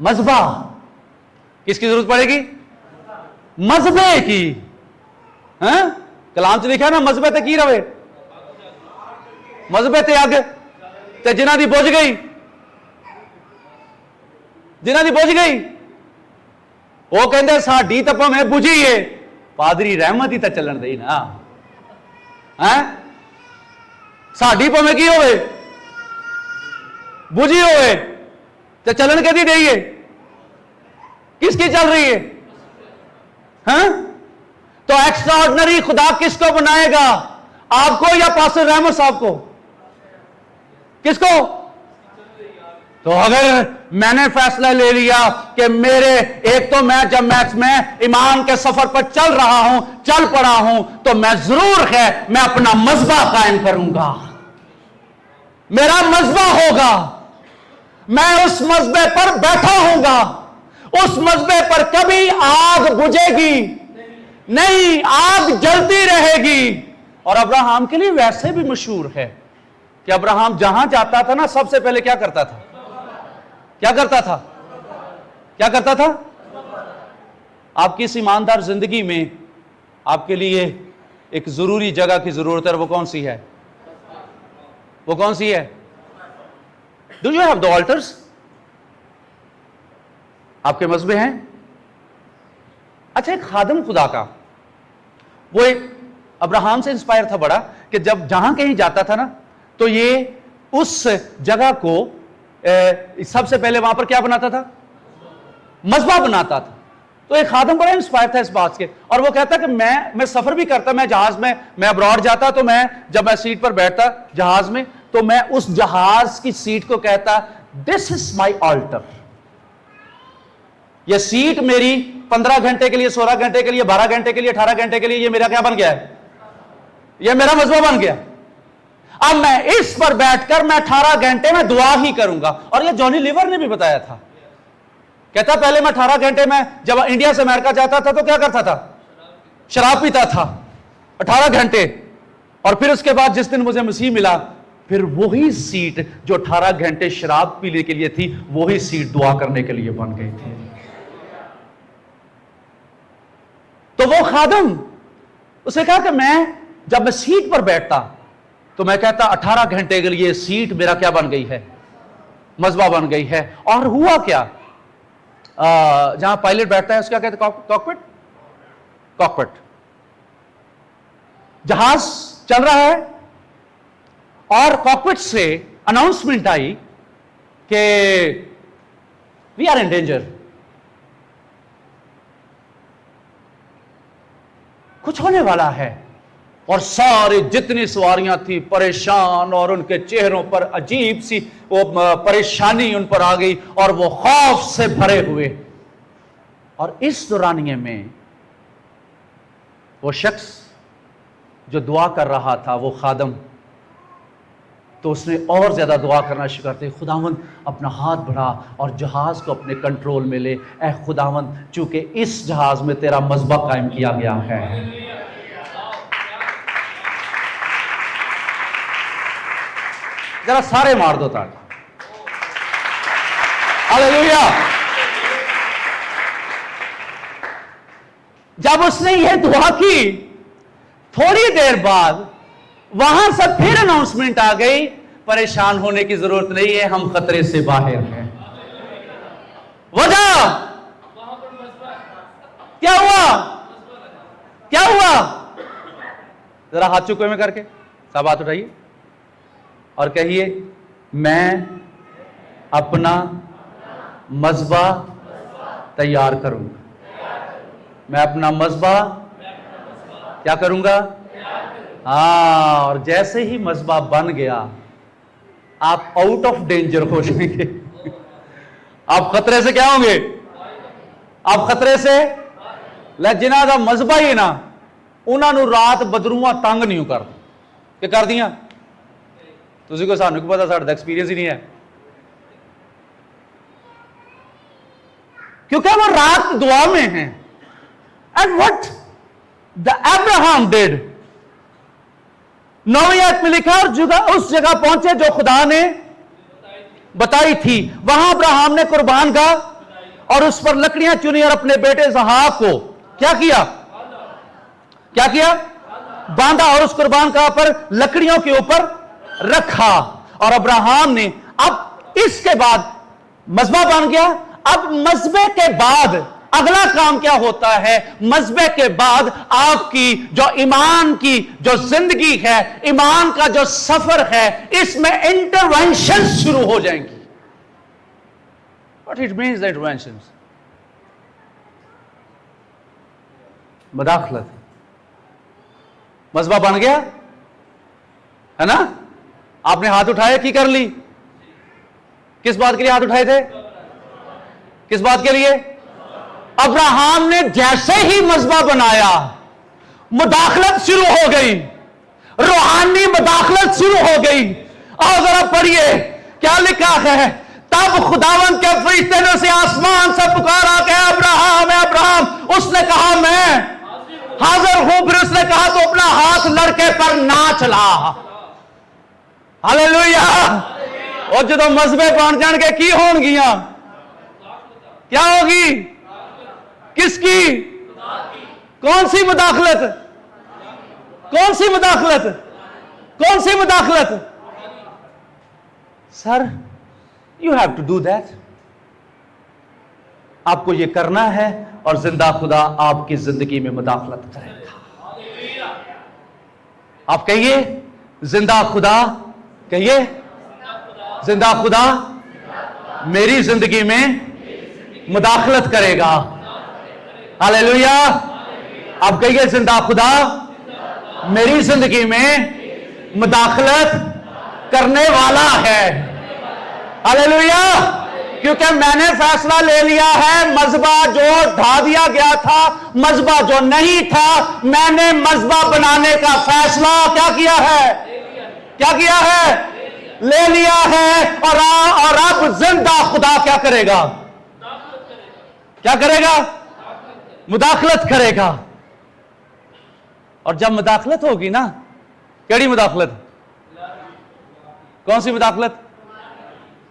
C: مذبح. کس کی ضرورت پڑے گی؟ مذبح کی. کلام چ لکھا نا مذبح تے کی رہے؟ مذبح تے اگ تے جنہ دی بجھ گئی، جنہ دی بجھ گئی وہ کہندے ساڈی تے پاویں بجھی ہے، پادری رحمت ہی تے چلن دئی نا. ساڈی پاویں کی ہوئے بجھی ہوئے تے چلن کدی دئیے؟ کس کی چل رہی ہے؟ ہاں تو ایکسٹرا آرڈنری خدا کس کو بنائے گا؟ آپ کو یا پاسٹر رحمت صاحب کو؟ کس کو؟ تو اگر میں نے فیصلہ لے لیا کہ میرے ایک تو میں جب میں ایمان کے سفر پر چل رہا ہوں، چل پڑا ہوں، تو میں ضرور ہے میں اپنا مذبح قائم کروں گا. میرا مذبح ہوگا، میں اس مذبح پر بیٹھا ہوں گا. اس مذبح پر کبھی آگ بجھے گی نہیں، آگ جلتی رہے گی. اور ابراہم کے لیے ویسے بھی مشہور ہے کہ ابراہم جہاں جاتا تھا نا سب سے پہلے کیا کرتا تھا؟ کیا کرتا تھا؟ کیا کرتا تھا؟ آپ کی اس ایماندار زندگی میں آپ کے لیے ایک ضروری جگہ کی ضرورت ہے، وہ کون سی ہے؟ وہ کون سی ہے؟ Do you have the altars؟ آپ کے مذبح ہیں؟ اچھا، ایک خادم خدا کا وہ ایک ابراہم سے انسپائر تھا بڑا، کہ جب جہاں کہیں جاتا تھا نا تو یہ اس جگہ کو سب سے پہلے وہاں پر کیا بناتا تھا؟ مذبح بناتا تھا. تو ایک خادم بڑا انسپائر تھا اس بات سے، اور وہ کہتا کہ میں سفر بھی کرتا، میں جہاز میں ابراڈ جاتا، تو جب میں سیٹ پر بیٹھتا جہاز میں تو میں اس جہاز کی سیٹ کو کہتا دس از مائی آلٹر. یہ سیٹ میری 15 گھنٹے کے لیے، 16 گھنٹے کے لیے، 12 گھنٹے کے لیے، 18 گھنٹے کے لیے یہ میرا کیا بن گیا ہے؟ یہ میرا مذبح بن گیا. اب میں اس پر بیٹھ کر میں 18 گھنٹے میں دعا ہی کروں گا. اور یہ جونی لیور نے بھی بتایا تھا، کہتا پہلے میں 18 گھنٹے میں جب انڈیا سے امریکہ جاتا تھا تو کیا کرتا تھا؟ شراب پیتا تھا 18 گھنٹے. اور پھر اس کے بعد جس دن مجھے مسیح ملا، پھر وہی سیٹ جو 18 گھنٹے شراب پینے کے لیے تھی وہی سیٹ دعا کرنے کے لیے بن گئی تھی. تو وہ خادم اسے کہا کہ جب میں سیٹ پر بیٹھتا تو میں کہتا 18 گھنٹے کے لیے سیٹ میرا کیا بن گئی ہے؟ مذبح بن گئی ہے. اور ہوا کیا؟ جہاں پائلٹ بیٹھتا ہے اس کا کہتے کاکپٹ. کاکپٹ جہاز چل رہا ہے اور کاکپٹ سے اناؤنسمنٹ آئی کہ وی آر ان ڈینجر. کچھ ہونے والا ہے. اور سارے جتنی سواریاں تھی پریشان، اور ان کے چہروں پر عجیب سی وہ پریشانی ان پر آ گئی، اور وہ خوف سے بھرے ہوئے اور اس دورانیے میں وہ شخص جو دعا کر رہا تھا، وہ خادم، تو اس نے اور زیادہ دعا کرنا شروع کرتے، خداوند اپنا ہاتھ بڑھا اور جہاز کو اپنے کنٹرول میں لے، اے خداوند چونکہ اس جہاز میں تیرا مذبح قائم کیا گیا ہے۔ ذرا سارے مار دو تاکہ ہاللیلویا۔ جب اس نے یہ دعا کی، تھوڑی دیر بعد وہاں سے پھر اناؤنسمنٹ آ گئی، پریشان ہونے کی ضرورت نہیں ہے، ہم خطرے سے باہر ہیں۔ وجہ کیا ہوا؟ کیا ہوا؟ ذرا ہاتھ چکوے میں کر کے سب ہاتھ اٹھائیے اور کہیے، میں اپنا مذبح تیار کروں گا۔ میں اپنا مذبح کیا کروں گا؟ ہاں، اور جیسے ہی مذبح بن گیا، آپ آؤٹ آف ڈینجر ہو جائیں گے۔ آپ خطرے سے کیا ہوں گے؟ آپ خطرے سے جنہاں دا مذبح ہی نا، انہاں نو رات بدروواں تنگ نہیں کر کہ کر دیاں، تسی کو سانو کی پتا، ساڈا ایکسپیرینس ہی نہیں ہے، کیونکہ وہ رات دعا میں ہیں۔ And what the Abraham did، نویں آیت میں لکھا، اور اس جگہ پہنچے جو خدا نے بتائی تھی، وہاں ابراہیم نے قربان گاہ اور اس پر لکڑیاں چنی اور اپنے بیٹے اسحاق کو کیا کیا؟ کیا کیا؟ باندھا اور اس قربان گاہ پر لکڑیوں کے اوپر رکھا۔ اور ابراہیم نے، اب اس کے بعد مذبح بن گیا، اب مذبح کے بعد اگلا کام کیا ہوتا ہے؟ مذبح کے بعد آپ کی جو ایمان کی جو زندگی ہے، ایمان کا جو سفر ہے، اس میں انٹرونشن شروع ہو جائیں گی۔ What it means interventions؟ مداخلت۔ مذبح بن گیا ہے نا، آپ نے ہاتھ اٹھائے، کی کر لی؟ کس بات کے لیے ہاتھ اٹھائے تھے؟ کس بات کے لیے؟ ابراہیم نے جیسے ہی مذبح بنایا، مداخلت شروع ہو گئی، روحانی مداخلت شروع ہو گئی۔ اور ذرا پڑھیے کیا لکھا ہے، تب خداوند کے فرشتے نے اسے آسمان سے پکارا کہ ابراہیم، اے ابراہیم۔ اس نے کہا میں حاضر ہوں۔ پھر اس نے کہا تو اپنا ہاتھ لڑکے پر نہ چلا۔ ہاللیلویا۔ اور جدو مذبح بن جان کے کی ہون گیاں؟ کیا ہوگی؟ کس کی؟ کون سی مداخلت؟ کون سی مداخلت؟ کون سی مداخلت؟ Sir you have to do that, آپ کو یہ کرنا ہے، اور زندہ خدا آپ کی زندگی میں مداخلت کرے گا۔ آپ کہیے زندہ خدا، کہیے زندہ خدا میری زندگی میں مداخلت کرے گا۔ ہاللیلویا۔ آپ کہیے زندہ خدا میری زندگی میں مداخلت کرنے والا ہے۔ ہاللیلویا۔ کیونکہ میں نے فیصلہ لے لیا ہے، مذبح جو ڈھا دیا گیا تھا، مذبح جو نہیں تھا، میں نے مذبح بنانے کا فیصلہ کیا کیا ہے؟ کیا کیا ہے؟ لے لیا ہے۔ اور اب زندہ خدا کیا کرے گا؟ کیا کرے گا؟ مداخلت کرے گا۔ اور جب مداخلت ہوگی نا، کیڑی مداخلت؟ کون سی مداخلت؟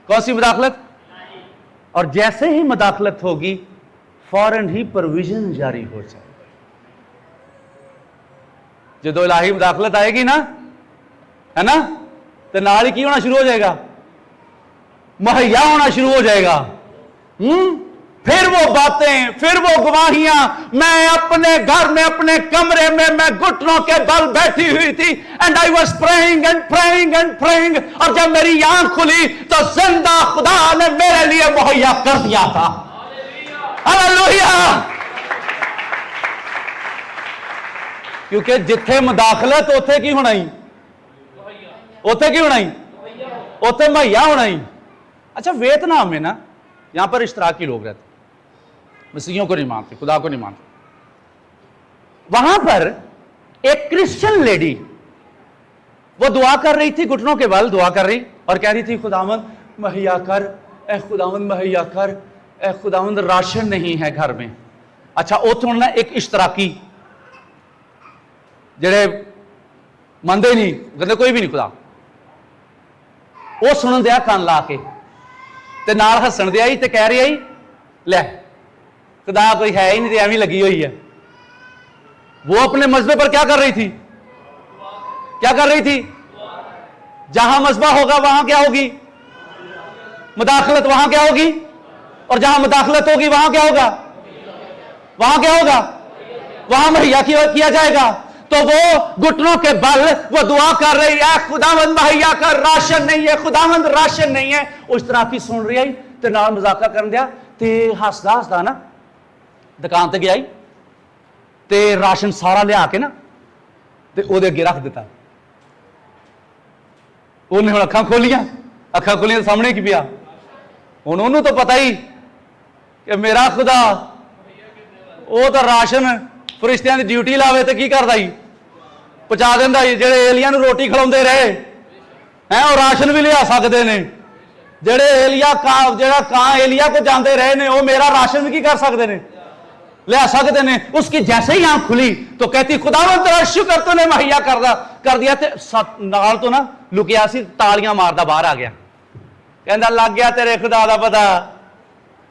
C: کون سی مداخلت؟ اور جیسے ہی مداخلت ہوگی، فوراً ہی پروویژن جاری ہو جائے۔ جدو الہی مداخلت آئے گی نا، ہے نا، تو نال ہی کی ہونا شروع ہو جائے گا؟ مہیا ہونا شروع ہو جائے گا۔ پھر وہ باتیں، پھر وہ گواہیاں۔ میں اپنے گھر میں، اپنے کمرے میں گھٹنوں کے بل بیٹھی ہوئی تھی، and I was praying and praying and praying, اور جب میری آنکھ کھلی تو زندہ خدا نے میرے لیے مہیا کر دیا تھا۔ ہاللیلویا۔ کیونکہ جتھے مداخلت اوتھے کی ہونا ہی، اوتھے کی ہونا ہی، اوتھے مہیا ہونا ہی۔ اچھا ویتنام میں نا، یہاں پر اشتراکی لوگ رہتے، مسیحیوں کو نہیں مانتے، خدا کو نہیں مانتے. وہاں پر ایک کرسچن لیڈی وہ دعا کر رہی تھی، گھٹنوں کے بل دعا کر رہی اور کہہ رہی تھی خداوند مہیا کر، اے خداوند مہیا کر، اے خداوند راشن نہیں ہے گھر میں. اچھا اتوں نا ایک اشتراکی جڑے مانتے نہیں، کہتے کوئی بھی نہیں خدا، وہ سنن دیا کان لا کے تے نال ہسن دیا تے کہہ رہی آئی لے خدا کوئی ہے ہی نہیں، ایویں لگی ہوئی ہے. وہ اپنے مذہب پر کیا کر رہی تھی؟ کیا کر رہی تھی؟ جہاں مذبح ہوگا وہاں کیا ہوگی؟ مداخلت. وہاں کیا ہوگی؟ اور جہاں مداخلت ہوگی وہاں کیا ہوگا؟ وہاں کیا ہوگا؟ وہاں مہیا کیا جائے گا. تو وہ گھٹنوں کے بل وہ دعا کر رہی ہے خداوند مہیا کر، راشن نہیں ہے خداوند، راشن نہیں ہے. اس طرح کی سن رہی آئی تے نال مذاقہ کرن دیا تے ہسدا ہسدا نا دکان تے گیا تے راشن سارا لیا کے نا تے او دے اگے رکھ دیتا. انہیں ہوں اکھاں کھولیاں سامنے کی پیا. ہوں انہوں تو پتہ ہی کہ میرا خدا وہ تو راشن فرشتیاں دی ڈیوٹی لاوے تے کی کردا ہی پہنچا دیندا ہی. جڑے ایلیاں نو روٹی کھلاوندے رہے ہیں وہ راشن بھی لیا سکتے نے. جڑے جڑا کان ایلیا کو جاندے رہے نے وہ میرا راشن بھی کی کر سکتے نے، لیا سکتے نے. اس کی جیسے ہی آنکھ کھلی تو کہتی خداوند تیرا شکر تو نے مہیا کر دیا. تے نال تو نا لکیا سی تالیاں ماردا باہر آ گیا، کہندا لگ گیا تیرے خدا دا پتا،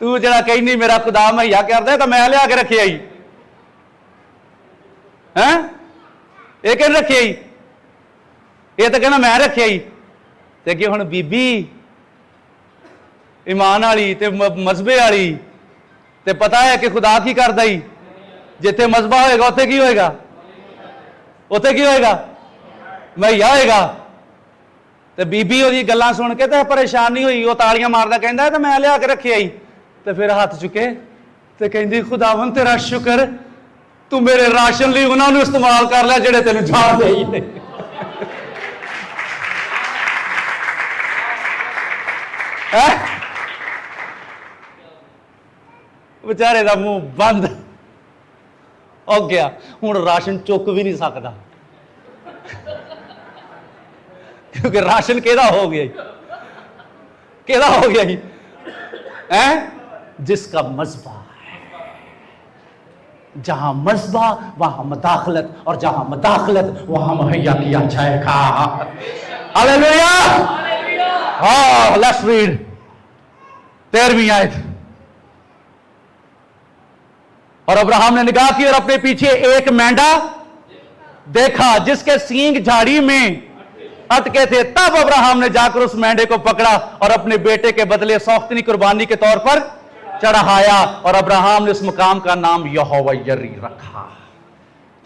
C: تو جڑا کہنی میرا خدا مہیا کر دے تو میں لیا کے رکھے آئی. ہاں یہ کہ رکھے آئی، یہ تو کہنا میں رکھے آئی. تے کہ ہن بی بی ایمان والی تے مذہبے والی تے پتا ہے کہ خدا کی کردا ہی جتھے مذبح ہوئے گا اتنے کی ہوئے گا؟ اتنے کی ہوئے گا؟ مہیا ہوئے گا. تے بی بی وہی گلاں سن کے تے پریشان نہیں ہوئی، وہ تالیاں ماردا کہندا تے میں لیا کے رکھے آئی. تے پھر ہاتھ چکے تے کہندی خداوند تیرا شکر تو میرے راشن لی انہاں نوں استعمال کر لیا جڑے تینوں جان دے ہی نہیں. بچارے دا منہ بند ہو گیا، ہوں راشن چک بھی نہیں سکتا کیونکہ راشن کہدا ہو گیا کہدا ہو گیا جس کا مذبح ہے. جہاں مذبح وہاں مداخلت، اور جہاں مداخلت وہاں مہیا کیا جائے گا. ہاللیلویا. ہاں لیٹس ریڈ 13ویں آیت. اور ابراہیم نے نگاہ کی اور اپنے پیچھے ایک مینڈا دیکھا جس کے سینگ جھاڑی میں اٹکے تھے. تب ابراہیم نے جا کر اس مینڈے کو پکڑا اور اپنے بیٹے کے بدلے سوختنی قربانی کے طور پر چڑھایا، اور ابراہیم نے اس مقام کا نام یہوہ یری رکھا.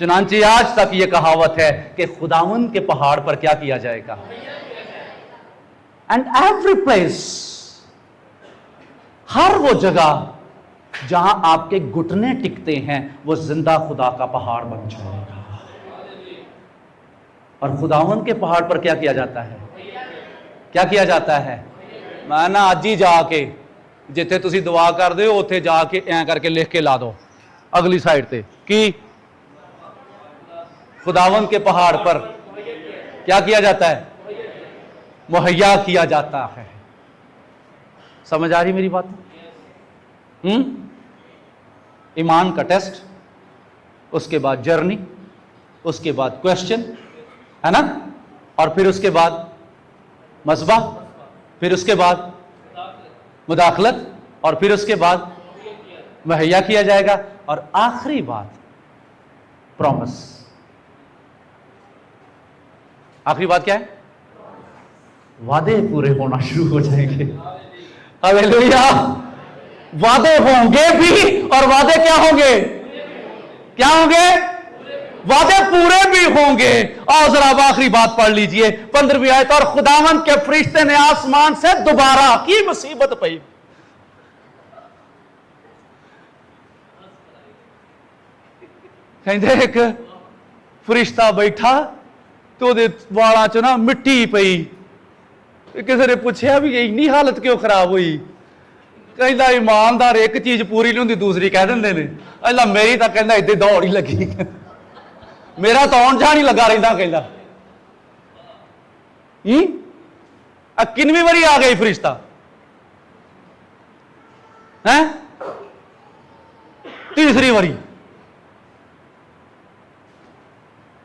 C: چنانچہ آج تک یہ کہاوت ہے کہ خداوند کے پہاڑ پر کیا کیا جائے گا. اینڈ ایوری پلیس، ہر وہ جگہ جہاں آپ کے گھٹنے ٹکتے ہیں وہ زندہ خدا کا پہاڑ بن جائے گا. اور خداوند کے پہاڑ پر کیا کیا جاتا ہے؟ کیا کیا جاتا ہے؟ میں نا اج ہی جا کے جتھے تسی دعا کر دے ہو اوتھے جا کے ایਂ کر کے لکھ کے لا دو اگلی سائڈ تے کی خداوند کے پہاڑ پر کیا کیا جاتا ہے؟ مہیا کیا جاتا ہے. سمجھ آ رہی میری بات؟ ایمان کا ٹیسٹ، اس کے بعد جرنی، اس کے بعد کوشچن ہے نا، اور پھر اس کے بعد مذبح، پھر اس کے بعد مداخلت، اور پھر اس کے بعد مہیا کیا جائے گا، اور آخری بات پرومس. آخری بات کیا ہے؟ وعدے پورے ہونا شروع ہو جائیں گے. ہاللیلویا. وعدے ہوں گے بھی، اور وعدے کیا ہوں گے؟ کیا ہوں گے؟ وعدے پورے بھی ہوں گے. اور ذرا اب آخری بات پڑھ لیجئے 15ویں آیت. اور خداوند کے فرشتے نے آسمان سے دوبارہ کی مصیبت پئی. کہندے ایک فرشتہ بیٹھا تو دے والا چ نا مٹی پئی. کسی نے پوچھا بھی اتنی حالت کیوں خراب ہوئی؟ ਕਹਿੰਦਾ ਇਮਾਨਦਾਰ ਇੱਕ ਚੀਜ਼ ਪੂਰੀ ਨਹੀਂ ਹੁੰਦੀ ਦੂਸਰੀ ਕਹਿ ਦਿੰਦੇ ਨੇ। ਕਹਿੰਦਾ ਮੇਰੀ ਤਾਂ ਕਹਿੰਦਾ ਇੱਦਾਂ ਦੌੜ ਹੀ ਲੱਗੀ, ਮੇਰਾ ਤਾਂ ਆਉਣ ਜਾਣ ਹੀ ਲੱਗਾ ਰਹਿੰਦਾ। ਕਹਿੰਦਾ ਕਿੰਨਵੀਂ ਵਾਰੀ ਆ ਗਈ ਫਰਿਸ਼ਤਾ ਹੈ? ਤੀਸਰੀ ਵਾਰੀ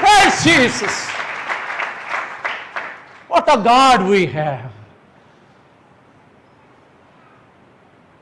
C: praise Jesus, what a God we have।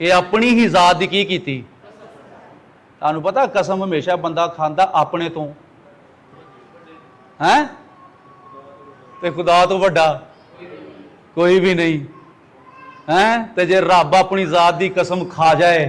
C: ਕਿ ਆਪਣੀ ਹੀ ਜ਼ਾਤ ਦੀ ਕੀ ਕੀਤੀ। ਤੁਹਾਨੂੰ ਪਤਾ ਕਸਮ ਹਮੇਸ਼ਾ ਬੰਦਾ ਖਾਂਦਾ ਆਪਣੇ ਤੋਂ ਹੈ, ਤੇ ਖੁਦਾ ਤੋਂ ਵੱਡਾ ਕੋਈ ਵੀ ਨਹੀਂ ਹੈ। ਤੇ ਜੇ ਰੱਬ ਆਪਣੀ ਜ਼ਾਤ ਦੀ ਕਸਮ ਖਾ ਜਾਏ,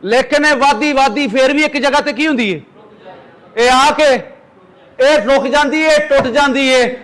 C: ਲੇਕਿਨ ਇਹ ਵੱਧਦੀ ਫਿਰ ਵੀ ਇੱਕ ਜਗ੍ਹਾ ਤੇ ਕੀ ਹੁੰਦੀ ਹੈ? ਇਹ ਆ ਕੇ ਇਹ ਰੁਕ ਜਾਂਦੀ ਹੈ, ਟੁੱਟ ਜਾਂਦੀ ਹੈ।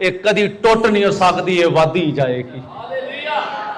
C: ਇਹ ਕਦੀ ਟੁੱਟ ਨਹੀਂ ਹੋ ਸਕਦੀ, ਇਹ ਵੱਧਦੀ ਜਾਏਗੀ।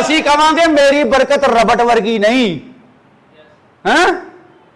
C: ਅਸੀਂ ਕਹਾਂਗੇ ਮੇਰੀ ਬਰਕਤ ਰਬੜ ਵਰਗੀ ਨਹੀਂ ਹੈ,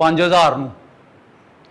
C: 5000 ਨੂੰ,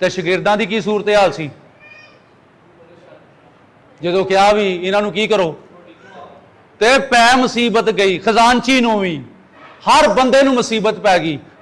C: ਤੇ ਸ਼ਾਗਿਰਦਾਂ ਦੀ ਕੀ ਸੂਰਤ ਹਾਲ ਸੀ ਜਦੋਂ ਕਿਹਾ ਵੀ ਇਹਨਾਂ ਨੂੰ ਕੀ ਕਰੋ, ਤੇ ਪੈ ਮੁਸੀਬਤ ਗਈ। ਖਜ਼ਾਨਚੀ ਨੂੰ ਵੀ, ਹਰ ਬੰਦੇ ਨੂੰ ਮੁਸੀਬਤ ਪੈ ਗਈ।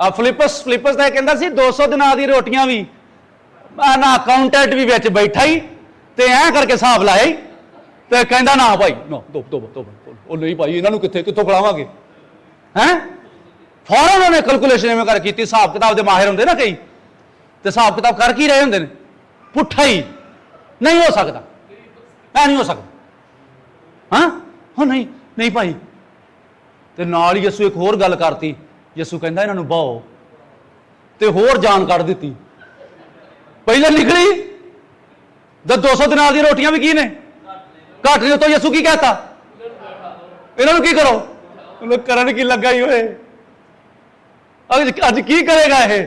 C: ਫਿਲਿਪਸ ਤਾਂ ਕਹਿੰਦਾ ਸੀ 200 ਦਿਨਾਂ ਦੀ ਰੋਟੀਆਂ ਵੀ ਨਾ, ਅਕਾਊਂਟੈਂਟ ਵੀ ਵਿੱਚ ਬੈਠਾ ਹੀ ਤੇ ਐ ਕਰਕੇ ਹਿਸਾਬ ਲਾਇਆ ਹੀ, ਤੇ ਕਹਿੰਦਾ ਨਾ ਭਾਈ ਨਾ ਦੋ ਉਹ ਨਹੀਂ ਭਾਈ ਇਹਨਾਂ ਨੂੰ ਕਿੱਥੋਂ ਖਿਲਾਵਾਂਗੇ। ਹੈ ਫੌਰਨ ਉਹਨੇ ਕੈਲਕੂਲੇਸ਼ਨ ਐਵੇਂ ਕਰ ਕੀਤੀ। ਹਿਸਾਬ ਕਿਤਾਬ ਦੇ ਮਾਹਿਰ ਹੁੰਦੇ ਨਾ ਕਈ, ਤੇ ਹਿਸਾਬ ਕਿਤਾਬ ਕਰ ਕੀ ਰਹੇ ਹੁੰਦੇ ਨੇ, ਪੁੱਠਾ ਹੀ ਨਹੀਂ ਹੋ ਸਕਦਾ, ਐ ਨਹੀਂ ਹੋ ਸਕਦਾ। ਹਾਂ ਹੋ ਨਹੀਂ ਭਾਈ। ਤੇ ਨਾਲ ਹੀ ਯਸੂ ਇੱਕ ਹੋਰ ਗੱਲ ਕਰਤੀ। ਯਸੂ ਕਹਿੰਦਾ ਇਹਨਾਂ ਨੂੰ ਬਾਓ, ਤੇ ਹੋਰ ਜਾਨ ਕੱਢ ਦਿੱਤੀ। ਪਹਿਲਾਂ ਨਿਕਲੀ 200 ਦਿਨਾਂ ਦੀ ਰੋਟੀਆਂ ਵੀ ਕੀ ਨੇ, ਘੱਟ ਨੇ। ਤੋਂ ਯਸੂ ਕੀ ਕਹਿਤਾ? ਇਹਨਾਂ ਨੂੰ ਕੀ ਕਰੋ? ਉਹਨੂੰ ਕਰਨ ਕੀ ਲੱਗਾ ਹੀ ਹੋਏ, ਅੱਜ ਕੀ ਕਰੇਗਾ ਇਹ?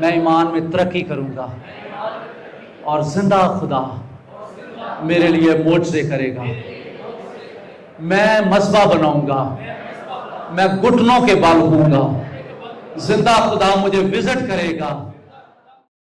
C: میں ایمان میں ترقی کروں گا اور زندہ خدا میرے لیے معجزے کرے گا. میں مذبح بناؤں گا, میں گھٹنوں کے بال ہوں گا, زندہ خدا مجھے وزٹ کرے گا.